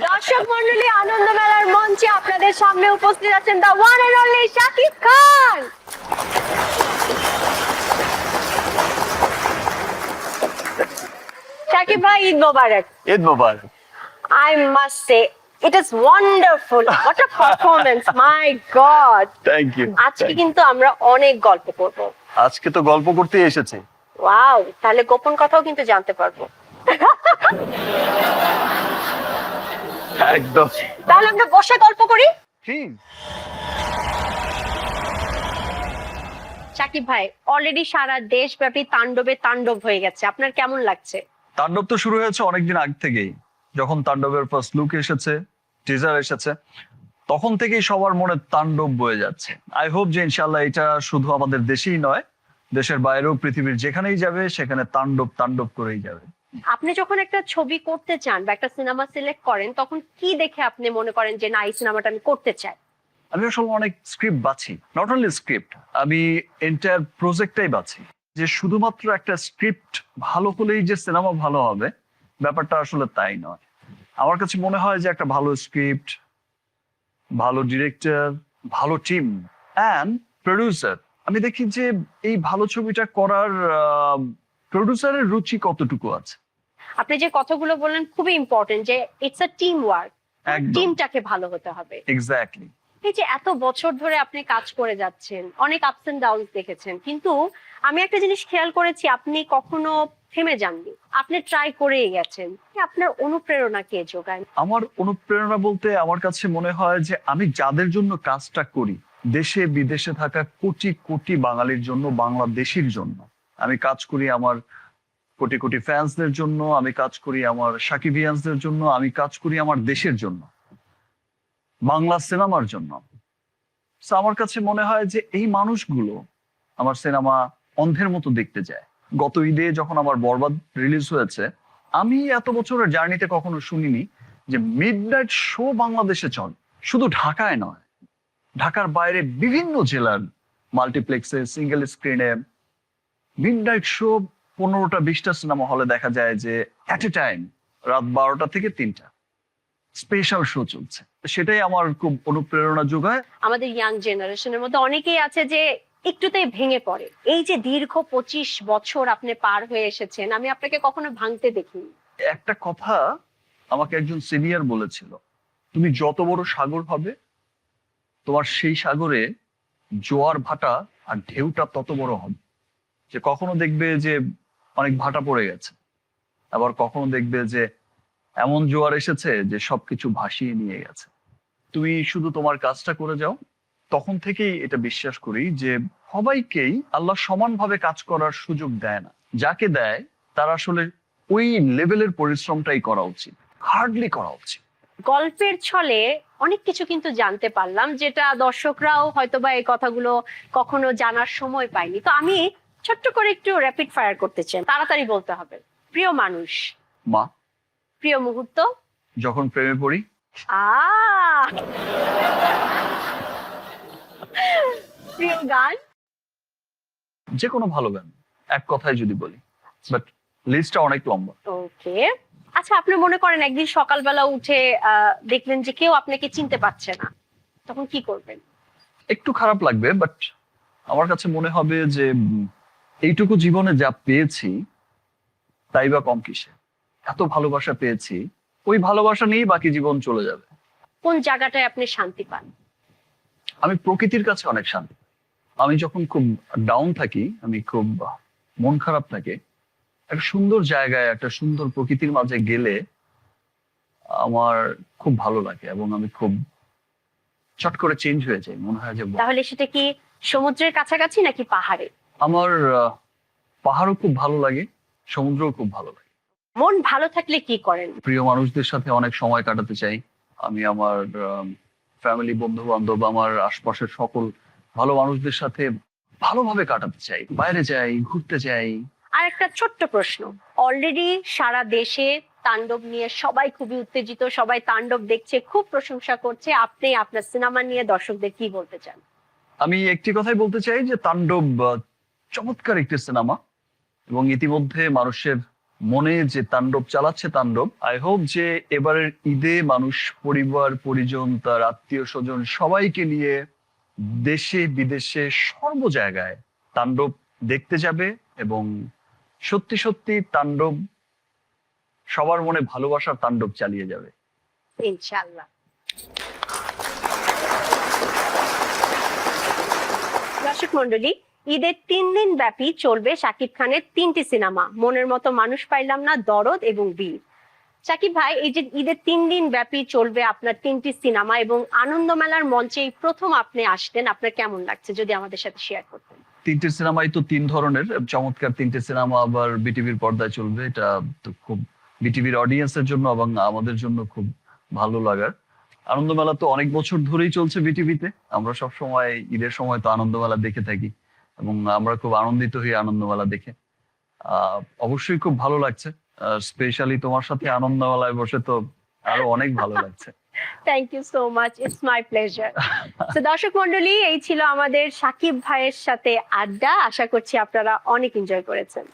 দর্শক মন্ডলী, আনন্দ মেলার মঞ্চে আপনাদের সামনে উপস্থিত আছেন the one and only Shakib Khan. Shakib ভাই, ঈদ মোবারক। ঈদ মোবারক। I must say it is wonderful. What a performance, my god. Thank you. আজকে কিন্তু আমরা অনেক গল্প করব। আজকে তো গল্প করতেই এসেছি। ওয়াও, তাহলে গোপন কথাও কিন্তু জানতে পারবো। একদম। তাহলে আমরা বসে গল্প করি। শাকিব ভাই, অলরেডি সারা দেশব্যাপী তাণ্ডবে তাণ্ডব হয়ে গেছে, আপনার কেমন লাগছে? তাণ্ডব তো শুরু হয়েছে অনেকদিন আগ থেকেই, যখন তাণ্ডবের ফার্স্ট লুক এসেছে, টিজার এসেছে, তখন থেকেই সবার মনে তাণ্ডব বয়ে যাচ্ছে। আই হোপ যে ইনশাআল্লাহ এটা শুধু আমাদের দেশেই নয়, দেশের বাইরেও পৃথিবীর যেখানেই যাবে সেখানে তাণ্ডব তাণ্ডব করেই যাবে। আপনি যখন একটা ছবি করতে চান বা একটা সিনেমা সিলেক্ট করেন, তখন কি দেখে আপনি মনে করেন যে না, এই সিনেমাটা আমি করতে চাই? আমি আসলে অনেক স্ক্রিপ্ট বাছি, নট অনলি স্ক্রিপ্ট, আমি এন্টায়ার প্রজেক্টটাই বাছি। যে শুধুমাত্র একটা স্ক্রিপ্ট ভালো হলেই যে সিনেমা ভালো হবে, ব্যাপারটা আসলে তাই নয়। আমার কাছে মনে হয় যে একটা ভালো স্ক্রিপ্ট, ভালো ডিরেক্টর, ভালো টিম অ্যান্ড প্রডিউসার, আমি দেখি যে এই ভালো ছবিটা করার প্রডিউসারের রুচি কতটুকু আছে। আপনি যে কথাগুলো বললেন খুবই ইম্পর্টেন্ট, যে ইটস আ টিম ওয়ার্ক, একদম। টিমটাকে ভালো হতে হবে। এক্স্যাক্টলি। এই যে এত বছর ধরে আপনি কাজ করে যাচ্ছেন, অনেক আপস এন্ড ডাউনস দেখেছেন, কিন্তু আমি একটা জিনিস খেয়াল করেছি, আপনি কখনো থেমে যাননি, আপনি ট্রাই করেই গেছেন। আপনার অনুপ্রেরণা কে যোগায়? আমার অনুপ্রেরণা বলতে আমার কাছে মনে হয় যে আমি যাদের জন্য কাজটা করি, দেশে বিদেশে থাকা কোটি কোটি বাঙালির জন্য, বাংলাদেশির জন্য আমি কাজ করি, আমার কোটি কোটি ফ্যান্সদের জন্য আমি কাজ করি, আমার সাকিবিয়ানসদের জন্য আমি কাজ করি, আমার দেশের জন্য, বাংলা সিনেমার জন্য। So আমার কাছে মনে হয় যে এই মানুষগুলো আমার সিনেমা অন্ধের মতো দেখতে যায়। গত ঈদে যখন আমার বরবাদ রিলিজ হয়েছে, আমি এত বছরের জার্নিতে কখনো শুনিনি যে মিডনাইট শো বাংলাদেশে চলে। শুধু ঢাকায় নয়, ঢাকার বাইরে বিভিন্ন জেলার মাল্টিপ্লেক্সে, সিঙ্গেল স্ক্রিনে মিডনাইট শো 15টা 20টা সিনেমা হলে দেখা যায় যে অ্যাট এ টাইম রাত 12টা থেকে 3টা স্পেশাল শো চলছে। সেটাই আমার খুব অনুপ্রেরণা যোগায়। আমাদের ইয়াং জেনারেশনের মধ্যে অনেকেই আছে যে একটুতেই ভেঙে পড়ে। এই যে দীর্ঘ 25 বছর আপনি পার হয়ে এসেছেন, আমি আপনাকে কখনো ভাঙতে দেখিনি। একটা কথা আমাকে একজন সিনিয়র বলেছিল, তুমি যত বড় সাগর হবে, তোমার সেই সাগরে জোয়ার ভাটা আর ঢেউটা তত বড় হবে। যে কখনো দেখবে যে অনেক ভাটা পড়ে গেছে, আবার কখনো দেখবে যে এমন জোয়ার এসেছে যে সবকিছু ভাসিয়ে নিয়ে গেছে। তুমি শুধু তোমার কাজটা করে যাও। তখন থেকেই এটা বিশ্বাস করি যে সবাইকেই আল্লাহ সমানভাবে কাজ করার সুযোগ দেয় না, যাকে দেয় তার আসলে ওই লেভেলের পরিশ্রমটাই করা উচিত, হার্ডলি করা উচিত। গল্পের ছলে অনেক কিছু কিন্তু জানতে পারলাম, যেটা দর্শকরাও হয়তোবা এই কথাগুলো কখনো জানার সময় পায়নি। তো আমি ছোট্ট করে একটু র্যাপিড ফায়ার করতে চাই, তাড়াতাড়ি বলতে হবে। প্রিয় মানুষ? মা। প্রিয় মুহূর্ত? যখন প্রেমে পড়ি। আহ প্রিয় গান? যে কোনো ভালো গান, এক কথায় যদি বলি, বাট লিস্টটা অনেক লম্বা। ওকে, আচ্ছা, আপনি মনে করেন একদিন সকালবেলা উঠে দেখলেন যে কেউ আপনাকে চিনতে পারছে না, তখন কি করবেন? একটু খারাপ লাগবে, বাট আমার কাছে মনে হবে যে এইটুকু জীবনে যা পেয়েছি তাই বা কম কিসে। এত ভালোবাসা পেয়েছি, ওই ভালোবাসা নিয়েই বাকি জীবন চলে যাবে। কোন জায়গাটায় আপনি শান্তি পান? আমি প্রকৃতির কাছে অনেক শান্তি। আমি যখন খুব ডাউন থাকি, আমি খুব মন খারাপ থাকে, একটা সুন্দর জায়গায়, একটা সুন্দর প্রকৃতির মাঝে গেলে আমার খুব ভালো লাগে এবং আমি খুব চট করে চেঞ্জ হয়ে যাই। মনে হয় যে তাহলে সেটা কি সমুদ্রের কাছাকাছি নাকি পাহাড়ে? আমার পাহাড়ও খুব ভালো লাগে, সমুদ্রও খুব ভালো লাগে। মন ভালো থাকলে কি করেন? প্রিয় মানুষদের সাথে অনেক সময় কাটাতে চাই। আমি আমার ফ্যামিলি, বন্ধু বান্ধব, আমার আশপাশের সকল ভালো মানুষদের সাথে ভালোভাবে কাটাতে চাই। বাইরে যাই, ঘুরতে যাই। আর একটা ছোট্ট প্রশ্ন, অলরেডি সারা দেশে তাণ্ডব নিয়ে সবাই খুবই উত্তেজিত, সবাই তাণ্ডব দেখছে, খুব প্রশংসা করছে। আপনি আপনার সিনেমা নিয়ে দর্শকদের কি বলতে চান? আমি একটি কথাই বলতে চাই যে তাণ্ডব চমৎকার একটি সিনেমা এবং ইতিমধ্যে মানুষের মনে যে তাণ্ডব চালাচ্ছে তাণ্ডব, আই হোপ যে এবারের ঈদে মানুষ পরিবার পরিজন তার আত্মীয় স্বজন সবাইকে নিয়ে দেশে বিদেশে সর্ব জায়গায় তাণ্ডব দেখতে যাবে এবং সত্যি সত্যি তাণ্ডব সবার মনে ভালোবাসার তাণ্ডব চালিয়ে যাবে ইনশাআল্লাহ। দর্শক মন্ডলী, ঈদের 3 দিন ব্যাপী চলবে শাকিব খানের 3টি সিনেমা, মনের মতো মানুষ পাইলাম না, দরদ এবং বীর। শাকিব ভাই, এই যে ঈদের 3 দিন ব্যাপী চলবে আপনার 3টি সিনেমা এবং আনন্দ মেলার মঞ্চে এই প্রথম আপনি আসলেন, আপনার কেমন লাগছে যদি আমাদের সাথে শেয়ার করতেন? তিনটে সিনেমাই তো তিন ধরনের চমৎকার তিনটে সিনেমা আবার বিটিভির পর্দায় চলবে, এটা তো খুব বিটিভির অডিয়েন্সের জন্য এবং আমাদের জন্য খুব ভালো লাগার। আনন্দমেলা তো অনেক বছর ধরেই চলছে বিটিভিতে, আমরা সব সময় ঈদের সময় তো আনন্দমেলা দেখে থাকি এবং আমরা খুব আনন্দিত হই আনন্দমেলা দেখে। অবশ্যই খুব ভালো লাগছে, স্পেশালি তোমার সাথে আনন্দমেলায় বসে তো আরো অনেক ভালো লাগছে। Thank you so much, it's my pleasure. তো দর্শক মন্ডলী, এই ছিল আমাদের শাকিব ভাইয়ের সাথে আড্ডা। আশা করছি আপনারা অনেক এনজয় করেছেন।